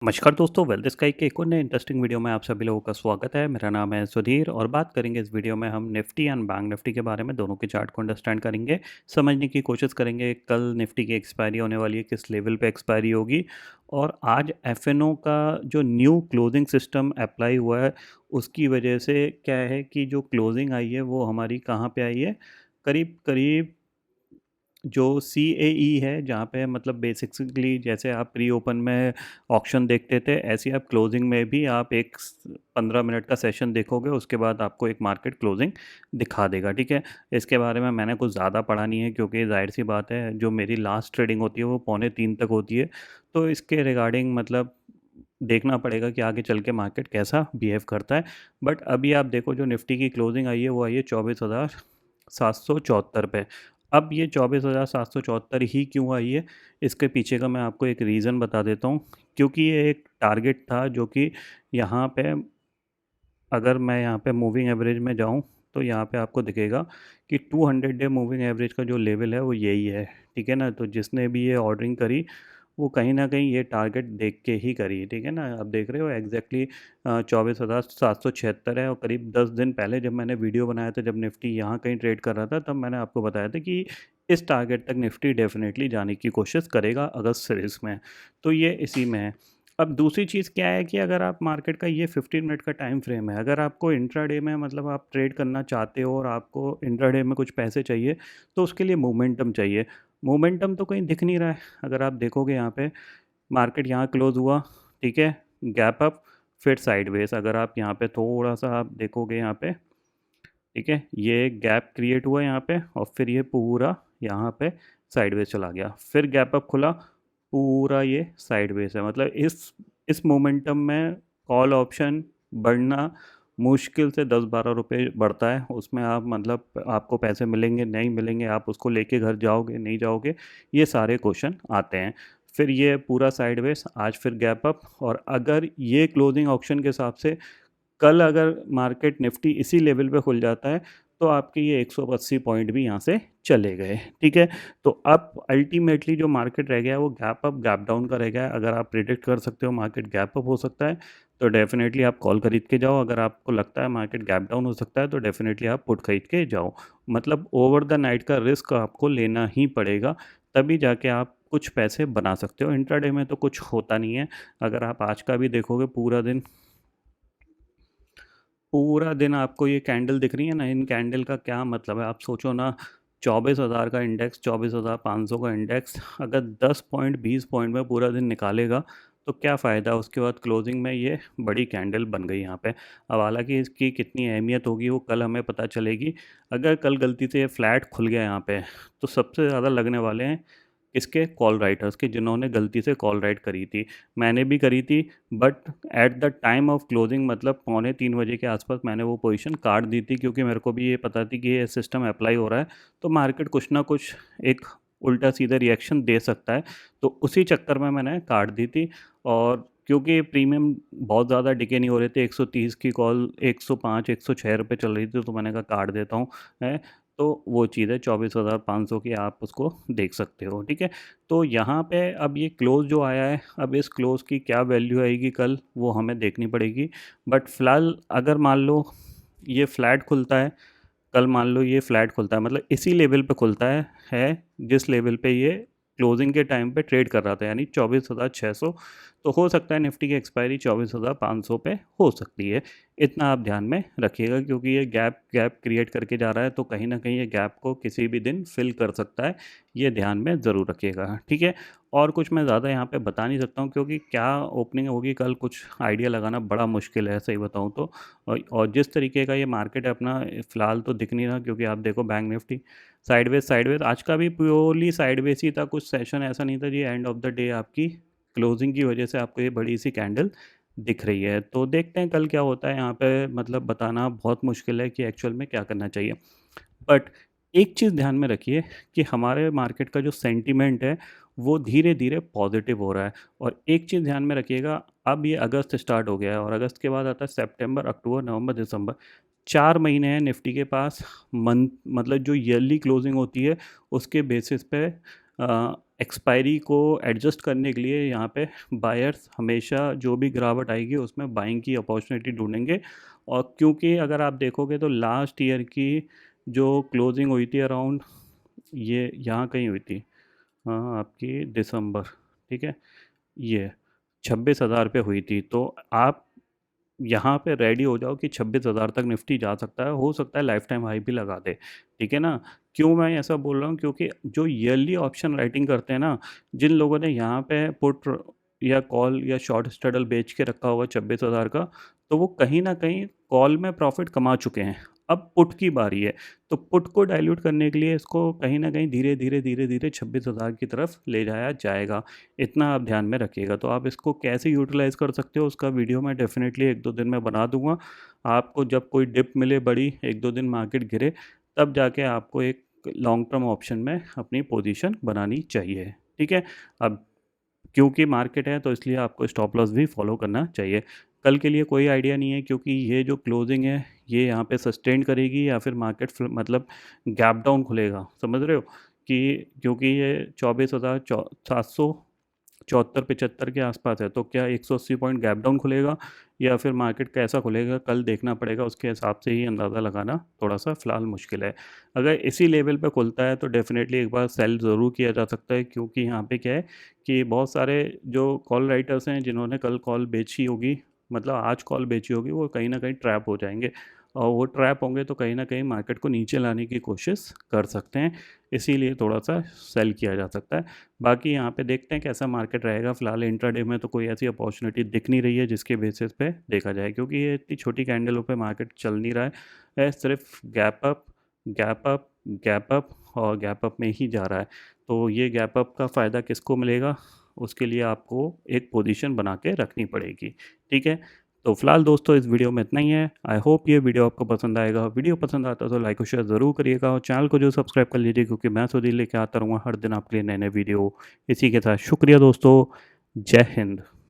नमस्कार दोस्तों, wealth sky के एक और नए इंटरेस्टिंग वीडियो में आप सभी लोगों का स्वागत है। मेरा नाम है सुधीर और बात करेंगे इस वीडियो में हम निफ्टी एंड बैंक निफ्टी के बारे में। दोनों के चार्ट को अंडरस्टैंड करेंगे, समझने की कोशिश करेंगे कल निफ्टी की एक्सपायरी होने वाली है, किस लेवल पे एक्सपायरी होगी और आज एफएनओ का जो न्यू क्लोजिंग सिस्टम अप्लाई हुआ है उसकी वजह से क्या है कि जो क्लोजिंग आई है वो हमारी कहाँ पे आई है, करीब करीब जो सीएई है, जहाँ पे मतलब बेसिकली जैसे आप प्री ओपन में ऑक्शन देखते थे, ऐसे ही आप क्लोजिंग में भी आप एक 15 मिनट का सेशन देखोगे, उसके बाद आपको एक मार्केट क्लोजिंग दिखा देगा। ठीक है, इसके बारे में मैंने कुछ ज़्यादा पढ़ा नहीं है क्योंकि जाहिर सी बात है जो मेरी लास्ट ट्रेडिंग होती है वो 2:45 तक होती है। तो इसके रिगार्डिंग मतलब देखना पड़ेगा कि आगे चल के मार्केट कैसा बिहेव करता है। बट अभी आप देखो जो निफ्टी की क्लोजिंग आई है वो आई है 24,774 पे। अब ये 24,774 ही क्यों आई है, इसके पीछे का मैं आपको एक रीज़न बता देता हूँ। क्योंकि ये एक टारगेट था जो कि यहाँ पे, अगर मैं यहाँ पे मूविंग एवरेज में जाऊँ तो यहाँ पे आपको दिखेगा कि 200 डे मूविंग एवरेज का जो लेवल है वो यही है। ठीक है ना, तो जिसने भी ये ऑर्डरिंग करी वो कहीं ना कहीं ये टारगेट देख के ही करी। ठीक है ना, आप देख रहे हो एग्जैक्टली 24,776 है। और करीब 10 दिन पहले जब मैंने वीडियो बनाया था, जब निफ्टी यहाँ कहीं ट्रेड कर रहा था, तब मैंने आपको बताया था कि इस टारगेट तक निफ्टी डेफिनेटली जाने की कोशिश करेगा अगस्त सीरीज़ में। तो ये इसी में है। अब दूसरी चीज़ क्या है कि अगर आप मार्केट का ये 15 मिनट का टाइम फ्रेम है, अगर आपको इंट्राडे में मतलब आप ट्रेड करना चाहते हो और आपको इंट्राडे में कुछ पैसे चाहिए, तो उसके लिए मोमेंटम चाहिए। मोमेंटम तो कहीं दिख नहीं रहा है। अगर आप देखोगे यहाँ पे मार्केट यहाँ क्लोज हुआ, ठीक है, गैप अप, फिर साइडवेज। अगर आप यहाँ पे थोड़ा सा आप देखोगे यहाँ पे, ठीक है, ये गैप क्रिएट हुआ यहाँ पे और फिर ये पूरा यहाँ पे साइडवेज चला गया, फिर गैप अप खुला, पूरा ये साइडवेज है। मतलब इस मोमेंटम में कॉल ऑप्शन बढ़ना मुश्किल से 10-12 रुपये बढ़ता है। उसमें आप मतलब आपको पैसे मिलेंगे नहीं मिलेंगे, आप उसको लेके घर जाओगे नहीं जाओगे, ये सारे क्वेश्चन आते हैं। फिर ये पूरा साइडवेज, आज फिर गैप अप। और अगर ये क्लोजिंग ऑप्शन के हिसाब से कल अगर मार्केट निफ्टी इसी लेवल पे खुल जाता है तो आपके ये 180 पॉइंट भी यहाँ से चले गए। ठीक है, तो अब अल्टीमेटली जो मार्केट रह गया है वो गैप अप गैप डाउन का रह गया है। अगर आप प्रिडिक्ट कर सकते हो मार्केट गैप अप हो सकता है तो डेफिनेटली आप कॉल खरीद के जाओ। अगर आपको लगता है मार्केट गैप डाउन हो सकता है तो डेफिनेटली आप पुट खरीद के जाओ। मतलब ओवर द नाइट का रिस्क आपको लेना ही पड़ेगा, तभी जाके आप कुछ पैसे बना सकते हो। इंट्राडे में तो कुछ होता नहीं है। अगर आप आज का भी देखोगे, पूरा दिन आपको ये कैंडल दिख रही है ना, इन कैंडल का क्या मतलब है? आप सोचो ना, 24,000 का इंडेक्स, 24,500 का इंडेक्स, अगर 10 पॉइंट 20 पॉइंट में पूरा दिन निकालेगा तो क्या फ़ायदा? उसके बाद क्लोजिंग में ये बड़ी कैंडल बन गई यहाँ पे। अब हालांकि इसकी कितनी अहमियत होगी वो कल हमें पता चलेगी। अगर कल गलती से ये फ्लैट खुल गया यहाँ पे तो सबसे ज़्यादा लगने वाले हैं इसके कॉल राइटर्स के, जिन्होंने गलती से कॉल राइट करी थी। मैंने भी करी थी, but at the time of closing मतलब 2:45 के आसपास मैंने वो पोजीशन काट दी थी, क्योंकि मेरे को भी ये पता थी कि ये सिस्टम अप्लाई हो रहा है तो मार्केट कुछ ना कुछ एक उल्टा सीधा रिएक्शन दे सकता है। तो उसी चक्कर में मैंने काट दी थी। और क्योंकि प्रीमियम बहुत ज़्यादा डिके नहीं हो रहे थे, 130 की कॉल 105 106 रुपये चल रही थी, तो मैंने कहा काट देता हूँ है। तो वो चीज़ है 24,500 की, आप उसको देख सकते हो। ठीक है, तो यहाँ पे अब ये क्लोज़ जो आया है, अब इस क्लोज़ की क्या वैल्यू आएगी कल वो हमें देखनी पड़ेगी। बट फ़िलहाल अगर मान लो ये फ्लैट खुलता है, कल मान लो ये फ्लैट खुलता है, मतलब इसी लेवल पे खुलता है जिस लेवल पे ये क्लोजिंग के टाइम पे ट्रेड कर रहा था, यानी 24,600, तो हो सकता है निफ्टी की एक्सपायरी 24,500 पे हो सकती है। इतना आप ध्यान में रखिएगा, क्योंकि ये गैप गैप क्रिएट करके जा रहा है तो कहीं ना कहीं ये गैप को किसी भी दिन फिल कर सकता है। ये ध्यान में ज़रूर रखिएगा। ठीक है, और कुछ मैं ज़्यादा यहाँ पे बता नहीं सकता हूँ क्योंकि क्या ओपनिंग होगी कल, कुछ आइडिया लगाना बड़ा मुश्किल है सही बताऊँ तो। और जिस तरीके का ये मार्केट है अपना, फ़िलहाल तो दिख नहीं रहा, क्योंकि आप देखो बैंक निफ्टी साइडवेज साइडवेज आज का भी प्योरली साइडवेज ही था। कुछ सेशन ऐसा नहीं था जी एंड ऑफ द डे आपकी क्लोजिंग की वजह से आपको ये बड़ी सी कैंडल दिख रही है। तो देखते हैं कल क्या होता है यहाँ पे। मतलब बताना बहुत मुश्किल है कि एक्चुअल में क्या करना चाहिए। बट एक चीज़ ध्यान में रखिए कि हमारे मार्केट का जो सेंटीमेंट है वो धीरे धीरे पॉजिटिव हो रहा है। और एक चीज़ ध्यान में रखिएगा, अब ये अगस्त स्टार्ट हो गया है और अगस्त के बाद आता है सितंबर, अक्टूबर, नवंबर, दिसंबर। 4 महीने हैं निफ्टी के पास। मंथ मतलब जो ईयरली क्लोजिंग होती है उसके बेसिस पे एक्सपायरी को एडजस्ट करने के लिए यहाँ पे बायर्स हमेशा जो भी गिरावट आएगी उसमें बाइंग की अपॉर्चुनिटी ढूंढेंगे। और क्योंकि अगर आप देखोगे तो लास्ट ईयर की जो क्लोजिंग हुई थी अराउंड ये यहाँ कहीं हुई थी, हाँ आपकी दिसंबर, ठीक है, ये 26,000 पे हुई थी। तो आप यहाँ पे रेडी हो जाओ कि 26,000 तक निफ्टी जा सकता है, हो सकता है लाइफ टाइम हाई भी लगा दे, ठीक है ना। क्यों मैं ऐसा बोल रहा हूँ, क्योंकि जो ईयरली ऑप्शन राइटिंग करते हैं ना, जिन लोगों ने यहाँ पे पुट या कॉल या शॉर्ट स्ट्रैडल बेच के रखा होगा 26,000 का, तो वो कहीं ना कहीं कॉल में प्रॉफिट कमा चुके हैं। अब पुट की बारी है, तो पुट को डाइल्यूट करने के लिए इसको कहीं ना कहीं धीरे धीरे धीरे धीरे 26,000 की तरफ ले जाया जाएगा। इतना आप ध्यान में रखिएगा। तो आप इसको कैसे यूटिलाइज़ कर सकते हो उसका वीडियो मैं डेफिनेटली 1-2 दिन में बना दूंगा। आपको जब कोई डिप मिले बड़ी, 1-2 दिन मार्केट गिरे, तब जाके आपको एक लॉन्ग टर्म ऑप्शन में अपनी पोजीशन बनानी चाहिए, ठीक है। अब क्योंकि मार्केट है तो इसलिए आपको स्टॉप लॉस भी फॉलो करना चाहिए। कल के लिए कोई आइडिया नहीं है, क्योंकि ये जो क्लोजिंग है ये यहाँ पे सस्टेन करेगी या फिर मार्केट मतलब गैप डाउन खुलेगा, समझ रहे हो कि क्योंकि ये 24,774-75 के आसपास है, तो क्या 180 पॉइंट गैप डाउन खुलेगा या फिर मार्केट कैसा खुलेगा कल देखना पड़ेगा। उसके हिसाब से ही अंदाज़ा लगाना थोड़ा सा फ़िलहाल मुश्किल है। अगर इसी लेवल पे खुलता है तो डेफिनेटली एक बार सेल ज़रूर किया जा सकता है, क्योंकि यहाँ पे क्या है कि बहुत सारे जो कॉल राइटर्स हैं जिन्होंने कल कॉल बेची होगी, मतलब आज कॉल बेची होगी, वो कहीं ना कहीं ट्रैप हो जाएंगे, और वो ट्रैप होंगे तो कहीं ना कहीं मार्केट को नीचे लाने की कोशिश कर सकते हैं। इसीलिए थोड़ा सा सेल किया जा सकता है। बाकी यहाँ पे देखते हैं कैसा मार्केट रहेगा। फिलहाल इंट्राडे में तो कोई ऐसी अपॉर्चुनिटी दिख नहीं रही है जिसके बेसिस पे देखा जाए, क्योंकि ये इतनी छोटी कैंडलों पे मार्केट चल नहीं रहा है, सिर्फ gap up gap up gap up और गैप अप में ही जा रहा है। तो ये गैप अप का फ़ायदा किसको मिलेगा, उसके लिए आपको एक पोजीशन बना के रखनी पड़ेगी, ठीक है। तो फिलहाल दोस्तों इस वीडियो में इतना ही है। आई होप ये वीडियो आपको पसंद आएगा। वीडियो पसंद आता है तो लाइक और शेयर ज़रूर करिएगा, और चैनल को जो सब्सक्राइब कर लीजिए, क्योंकि मैं सुधीर लेके आता रहूँगा हर दिन आपके लिए नए नए वीडियो। इसी के साथ शुक्रिया दोस्तों, जय हिंद।